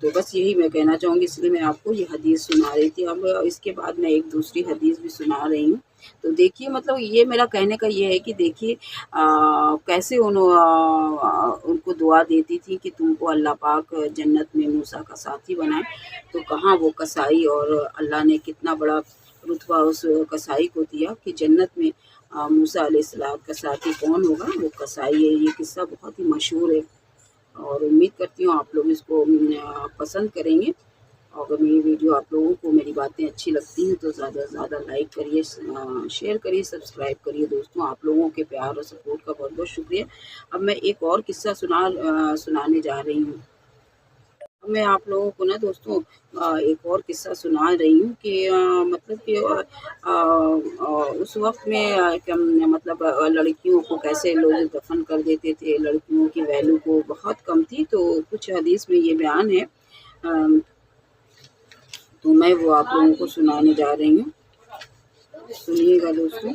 تو بس یہی میں کہنا چاہوں گی، اس لیے میں آپ کو یہ حدیث سنا رہی تھی۔ اب اس کے بعد میں ایک دوسری حدیث بھی سنا رہی ہوں۔ تو دیکھیے مطلب یہ میرا کہنے کا یہ ہے کہ دیکھیے کیسے ان کو دعا دیتی تھی کہ تم کو اللہ پاک جنت میں موسیٰ کا ساتھی بنائے، تو کہاں وہ کسائی، اور اللہ نے کتنا بڑا رتبہ اس کسائی کو دیا کہ جنت میں موسیٰ علیہ السلام کا ساتھی کون ہوگا؟ وہ کسائی ہے۔ یہ قصہ بہت ہی مشہور ہے، اور امید کرتی ہوں آپ لوگ اس کو پسند کریں گے۔ اور اگر میری ویڈیو آپ لوگوں کو میری باتیں اچھی لگتی ہیں تو زیادہ سے زیادہ لائک کریے، شیئر کریے، سبسکرائب کریے دوستوں۔ آپ لوگوں کے پیار اور سپورٹ کا بہت بہت شکریہ۔ اب میں ایک اور قصہ سنانے جا رہی ہوں۔ اب میں آپ لوگوں کو نا دوستوں ایک اور قصہ سنا رہی ہوں کہ مطلب کہ اس وقت میں مطلب لڑکیوں کو کیسے لوگ دفن کر دیتے تھے، لڑکیوں کی ویلیو کو بہت کم تھی۔ تو کچھ حدیث میں یہ بیان ہے، تو میں وہ آپ لوگوں کو سنانے جا رہی ہوں، سنیے گا دوستوں۔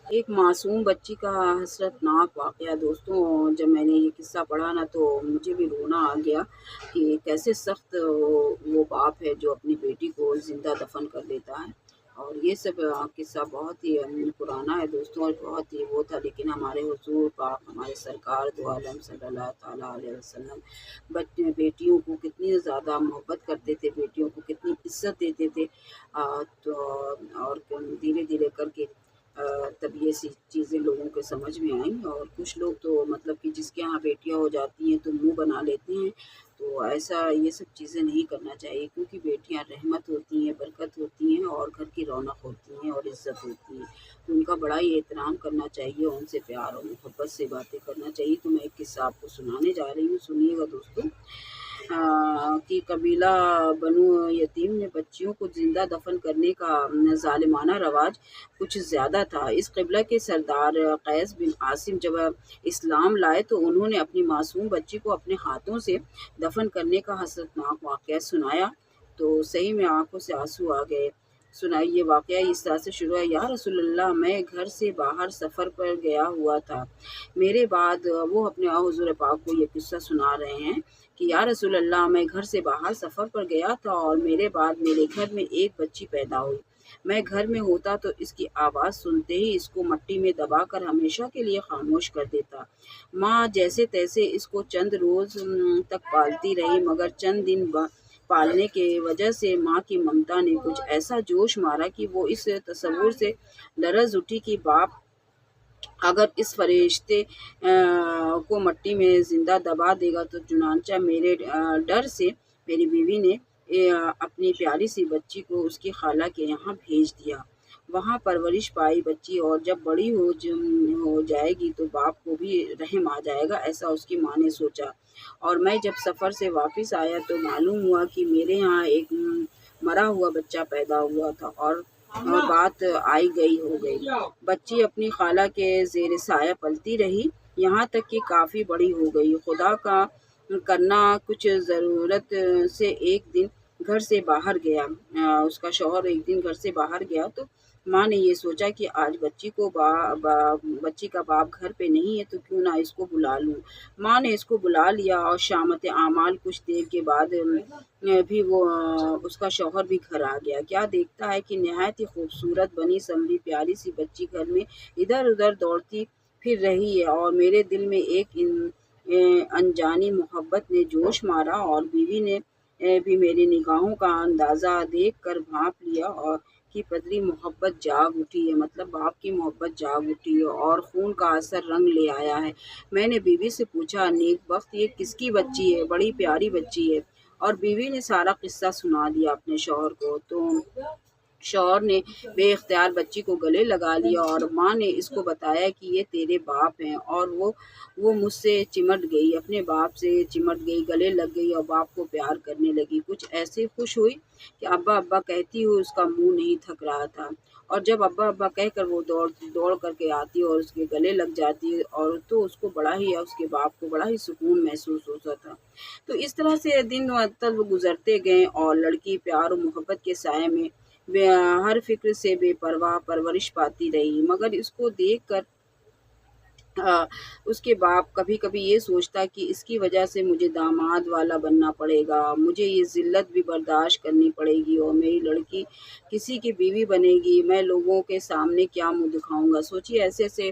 ایک معصوم بچی کا حسرتناک واقعہ دوستوں، جب میں نے یہ قصہ پڑھا نا تو مجھے بھی رونا آ گیا کہ کیسے سخت وہ باپ ہے جو اپنی بیٹی کو زندہ دفن کر دیتا ہے۔ اور یہ سب قصہ بہت ہی پرانا ہے دوستوں، اور بہت ہی وہ تھا، لیکن ہمارے حضور پاک، ہمارے سرکار دو عالم صلی اللہ تعالیٰ علیہ وسلم بیٹیوں کو کتنی زیادہ محبت کرتے تھے، بیٹیوں کو کتنی عزت دیتے تھے۔ تو اور دھیرے دھیرے کر کے تب یہ سی چیزیں لوگوں کے سمجھ میں آئیں، اور کچھ لوگ تو مطلب کہ جس کے یہاں بیٹیاں ہو جاتی ہیں تو منہ بنا لیتے ہیں۔ تو ایسا یہ سب چیزیں نہیں کرنا چاہیے، کیونکہ بیٹیاں رحمت ہوتی ہیں، برکت ہوتی ہیں، اور گھر کی رونق ہوتی ہیں اور عزت ہوتی ہیں۔ تو ان کا بڑا ہی احترام کرنا چاہیے، ان سے پیار اور محبت سے باتیں کرنا چاہیے۔ تو میں ایک قصہ آپ کو سنانے جا رہی ہوں، سنیے گا دوستوں۔ کہ قبیلہ بنو یتیم نے بچیوں کو زندہ دفن کرنے کا ظالمانہ رواج کچھ زیادہ تھا۔ اس قبیلہ کے سردار قیس بن عاصم جب اسلام لائے تو انہوں نے اپنی معصوم بچی کو اپنے ہاتھوں سے دفن کرنے کا حسرتناک واقعہ سنایا تو صحیح میں آنکھوں سے آنسو آ گئے۔ سنائی یہ واقعہ اس طرح سے شروع ہے: یا رسول اللہ، میں گھر سے باہر سفر پر گیا ہوا تھا، میرے بعد وہ اپنے حضور پاک کو یہ قصہ سنا رہے ہیں کہ یا رسول اللہ، میں گھر سے باہر سفر پر گیا تھا اور میرے بعد میرے گھر میں ایک بچی پیدا ہوئی۔ میں گھر میں ہوتا تو اس کی آواز سنتے ہی اس کو مٹی میں دبا کر ہمیشہ کے لیے خاموش کر دیتا۔ ماں جیسے تیسے اس کو چند روز تک پالتی رہی، مگر چند دن پالنے کی وجہ سے ماں کی ممتا نے کچھ ایسا جوش مارا کہ وہ اس تصور سے لرز اٹھی کہ باپ اگر اس فرشتے کو مٹی میں زندہ دبا دے گا تو چنانچہ میرے ڈر سے میری بیوی نے اپنی پیاری سی بچی کو اس کی خالہ کے یہاں بھیج دیا۔ وہاں پرورش پائی بچی، اور جب بڑی ہو جائے گی تو باپ کو بھی رحم آ جائے گا، ایسا اس کی ماں نے سوچا۔ اور میں جب سفر سے واپس آیا تو معلوم ہوا کہ میرے یہاں ایک مرا ہوا بچہ پیدا ہوا تھا، اور بات آئی گئی ہو گئی۔ بچی اپنی خالہ کے زیر سایہ پلتی رہی، یہاں تک کہ کافی بڑی ہو گئی۔ خدا کا کرنا کچھ ضرورت سے ایک دن گھر سے باہر گیا، اس کا شوہر ایک دن گھر سے باہر گیا تو ماں نے یہ سوچا کہ آج بچی کا باپ گھر پہ نہیں ہے تو کیوں نہ اس کو بلا لوں۔ ماں نے اس کو بلا لیا، اور شامت اعمال کچھ دیر کے بعد بھی وہ اس کا شوہر بھی گھر آ گیا۔ کیا دیکھتا ہے کہ نہایت ہی خوبصورت بنی سنوری پیاری سی بچی گھر میں ادھر ادھر دوڑتی پھر رہی ہے، اور میرے دل میں ایک انجانی محبت نے جوش مارا، اور بیوی نے بھی میری نگاہوں کا اندازہ دیکھ کر بھانپ لیا، اور کی پدری محبت جاگ اٹھی ہے، مطلب باپ کی محبت جاگ اٹھی ہے اور خون کا اثر رنگ لے آیا ہے۔ میں نے بیوی سے پوچھا، نیک بخت، یہ کس کی بچی ہے؟ بڑی پیاری بچی ہے۔ اور بیوی نے سارا قصہ سنا دیا اپنے شوہر کو۔ تو شوہر نے بے اختیار بچی کو گلے لگا لیا، اور ماں نے اس کو بتایا کہ یہ تیرے باپ ہیں، اور وہ مجھ سے چمٹ گئی، اپنے باپ سے چمٹ گئی، گلے لگ گئی اور باپ کو پیار کرنے لگی، کچھ ایسے خوش ہوئی کہ ابا ابا کہتی ہوئی اس کا منہ نہیں تھک رہا تھا۔ اور جب ابا ابا کہہ کر وہ دوڑ کر کے آتی اور اس کے گلے لگ جاتی، اور تو اس کو بڑا ہی، اس کے باپ کو بڑا ہی سکون محسوس ہوتا تھا۔ تو اس طرح سے دن مطلب گزرتے گئے، اور لڑکی پیار و محبت کے سائے میں ہر فکر سے بے پرواہ پرورش پاتی رہی، مگر اس کو دیکھ کر اس کے باپ کبھی کبھی یہ سوچتا کہ اس کی وجہ سے مجھے داماد والا بننا پڑے گا، مجھے یہ ذلت بھی برداشت کرنی پڑے گی اور میری لڑکی کسی کی بیوی بنے گی، میں لوگوں کے سامنے کیا منہ دکھاؤں گا۔ سوچیے ایسے ایسے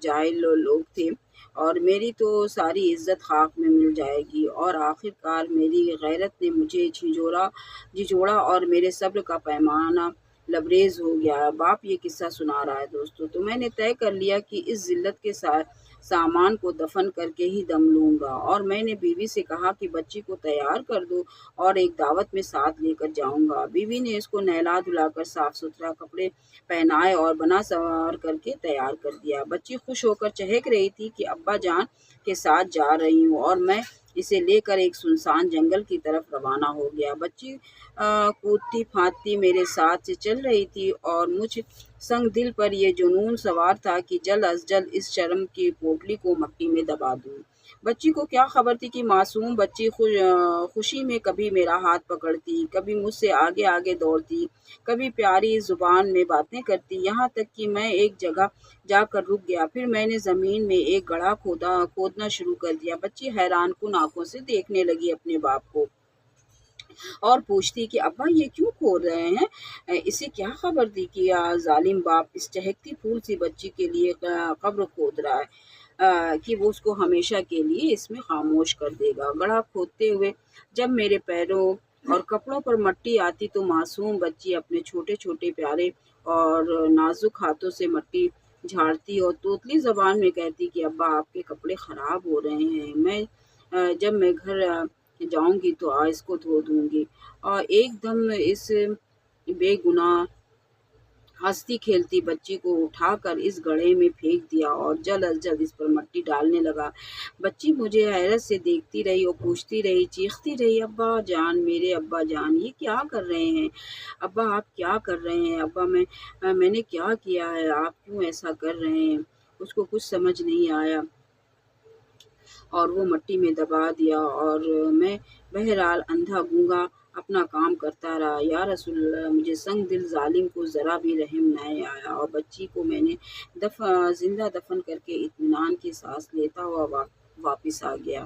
جاہل لوگ تھے اور میری تو ساری عزت خاک میں مل جائے گی، اور آخر کار میری غیرت نے مجھے جھنجھوڑا اور میرے صبر کا پیمانہ لبریز ہو گیا۔ باپ یہ قصہ سنا رہا ہے دوستو۔ تو میں نے طے کر لیا کہ اس ذلت کے سامان کو دفن کر کے ہی دم لوں گا، اور میں نے بیوی سے کہا کہ بچی کو تیار کر دو اور ایک دعوت میں ساتھ لے کر جاؤں گا۔ بیوی نے اس کو نہلا دھلا کر صاف ستھرا کپڑے پہنائے اور بنا سنوار کر کے تیار کر دیا۔ بچی خوش ہو کر چہک رہی تھی کہ ابا جان کے ساتھ جا رہی ہوں، اور میں اسے لے کر ایک سنسان جنگل کی طرف روانہ ہو گیا۔ بچی کودتی پھاندتی میرے ساتھ چل رہی تھی اور مجھ سنگ دل پر یہ جنون سوار تھا کہ جلد از جلد اس شرم کی پوٹلی کو مٹی میں دبا دوں۔ بچی کو کیا خبر تھی کہ معصوم بچی خوشی میں کبھی میرا ہاتھ پکڑتی، کبھی مجھ سے آگے آگے دوڑتی، کبھی پیاری زبان میں باتیں کرتی، یہاں تک کہ میں ایک جگہ جا کر رک گیا۔ پھر میں نے زمین میں ایک گڑھا کھودنا شروع کر دیا۔ بچی حیران کن آنکھوں سے دیکھنے لگی اپنے باپ کو اور پوچھتی کہ ابا یہ کیوں کھود رہے ہیں؟ اسے کیا خبر تھی کہ ظالم باپ اس چہکتی پھول سی بچی کے لیے قبر کھود رہا ہے، کہ وہ اس کو ہمیشہ کے لیے اس میں خاموش کر دے گا۔ گڑھا کھودتے ہوئے جب میرے پیروں اور کپڑوں پر مٹی آتی تو معصوم بچی اپنے چھوٹے چھوٹے پیارے اور نازک ہاتھوں سے مٹی جھاڑتی اور توتلی زبان میں کہتی کہ ابا آپ کے کپڑے خراب ہو رہے ہیں، جب میں گھر جاؤں گی تو اس کو دھو دوں گی۔ اور ایک دم اس بے گناہ ہنستی کھیلتی بچی کو اٹھا کر اس گڑھے میں پھینک دیا اور جلد از جلد اس پر مٹی ڈالنے لگا۔ بچی مجھے حیرت سے دیکھتی رہی اور پوچھتی رہی، چیختی رہی، ابا جان، میرے ابا جان، یہ کیا کر رہے ہیں؟ ابا آپ کیا کر رہے ہیں؟ ابا میں نے کیا کیا ہے؟ آپ کیوں ایسا کر رہے ہیں؟ اس کو کچھ سمجھ نہیں آیا اور وہ مٹی میں دبا دیا، اور میں بہرحال اندھا گونگا اپنا کام کرتا رہا۔ یا رسول اللہ، مجھے سنگ دل ظالم کو ذرا بھی رحم نہیں آیا اور بچی کو میں نے زندہ دفن کر کے اطمینان کی سانس لیتا ہوا واپس آ گیا۔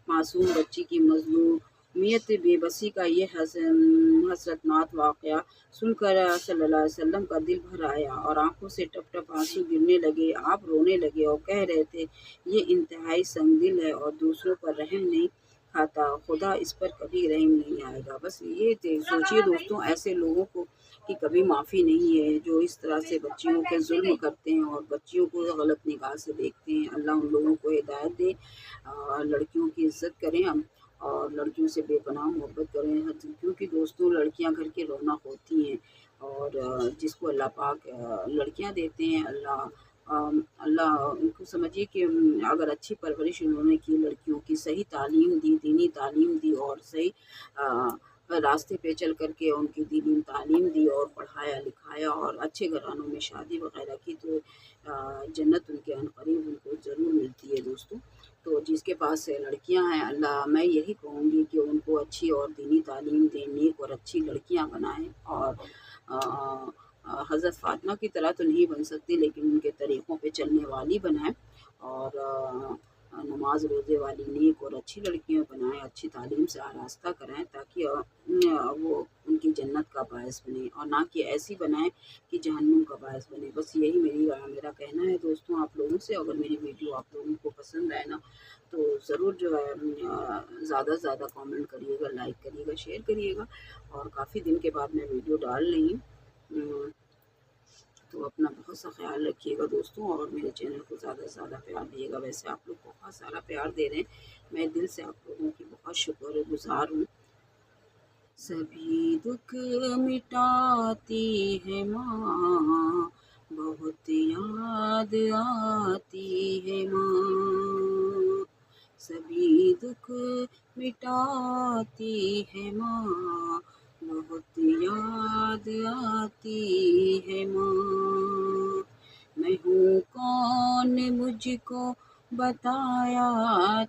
معصوم بچی کی مظلومیت بے بسی کا یہ حسرتناک واقعہ سن کر صلی اللہ علیہ وسلم کا دل بھر آیا اور آنکھوں سے ٹپ ٹپ آنسو گرنے لگے۔ آپ رونے لگے اور کہہ رہے تھے، یہ انتہائی سنگ دل ہے اور دوسروں پر رحم نہیں کھاتا، خدا اس پر کبھی رحم نہیں آئے گا۔ بس یہ سوچیے دوستوں، ایسے لوگوں کو کی کبھی معافی نہیں ہے جو اس طرح سے بچیوں کے ظلم کرتے ہیں اور بچیوں کو غلط نگاہ سے دیکھتے ہیں۔ اللہ ان لوگوں کو ہدایت دے، لڑکیوں کی عزت کریں ہم، اور لڑکیوں سے بے پناہ محبت کریں، کیونکہ دوستوں لڑکیاں گھر کی رونق ہوتی ہیں، اور جس کو اللہ پاک لڑکیاں دیتے ہیں، اللہ ان کو سمجھیے کہ اگر اچھی پرورش انہوں نے کی، لڑکیوں کی صحیح تعلیم دی، دینی تعلیم دی اور صحیح راستے پہ چل کر کے ان کی دینی تعلیم دی اور پڑھایا لکھایا اور اچھے گھرانوں میں شادی وغیرہ کی، تو جنت ان کے عنقریب ان کو ضرور ملتی ہے دوستوں۔ تو جس کے پاس لڑکیاں ہیں، اللہ میں یہی کہوں گی کہ ان کو اچھی اور دینی تعلیم دیں، نیک اور اچھی لڑکیاں بنائیں، اور حضرت فاطمہ کی طرح تو نہیں بن سکتی لیکن ان کے طریقوں پہ چلنے والی بنائیں، اور نماز روزے والی نیک اور اچھی لڑکیاں بنائیں، اچھی تعلیم سے آراستہ کرائیں، تاکہ وہ ان کی جنت کا باعث بنے، اور نہ کہ ایسی بنائیں کہ جہنم کا باعث بنے۔ بس یہی میرا کہنا ہے دوستوں آپ لوگوں سے۔ اگر میری ویڈیو آپ لوگوں کو پسند آئے نا تو ضرور جو ہے زیادہ سے زیادہ کامنٹ کریے گا، لائک کریے گا، شیئر کریے گا، اور کافی دن کے بعد میں ویڈیو ڈال رہی ہوں، تو اپنا بہت سا خیال رکھیے گا دوستوں، اور میرے چینل کو زیادہ سے زیادہ پیار دیے گا۔ ویسے آپ لوگ بہت سارا پیار دے رہے ہیں، میں دل سے آپ لوگوں کی بہت شکر گزار ہوں۔ سبھی دکھ مٹاتی ہے ماں، بہت یاد آتی ہے ماں، سبھی دکھ مٹاتی ہے ماں، بہت یاد آتی ہے ماں، میں ہوں کون مجھ کو بتایا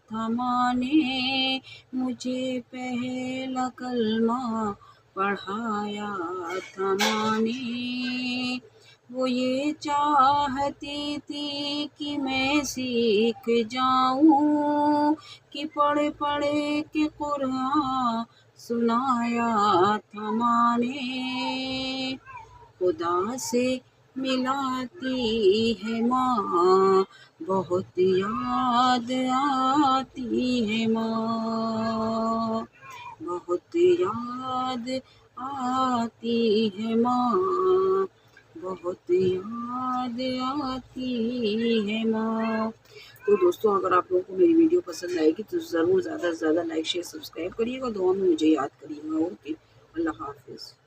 تھا ماں نے، مجھے پہلا کلمہ پڑھایا تھا ماں نے، وہ یہ چاہتی تھی کہ میں سیکھ جاؤں، کہ پڑھ پڑھ کے قرآن سنایا تھا ماں نے، خدا سے ملاتی ہے ماں، بہت یاد آتی ہے ماں، بہت یاد آتی ہے ماں، بہت یاد آتی ہے ماں۔ تو دوستوں، اگر آپ لوگوں کو میری ویڈیو پسند آئے گی تو ضرور زیادہ سے زیادہ لائک شیئر سبسکرائب کریے گا، دعا میں مجھے یاد کریے گا۔ اوکے، اللہ حافظ۔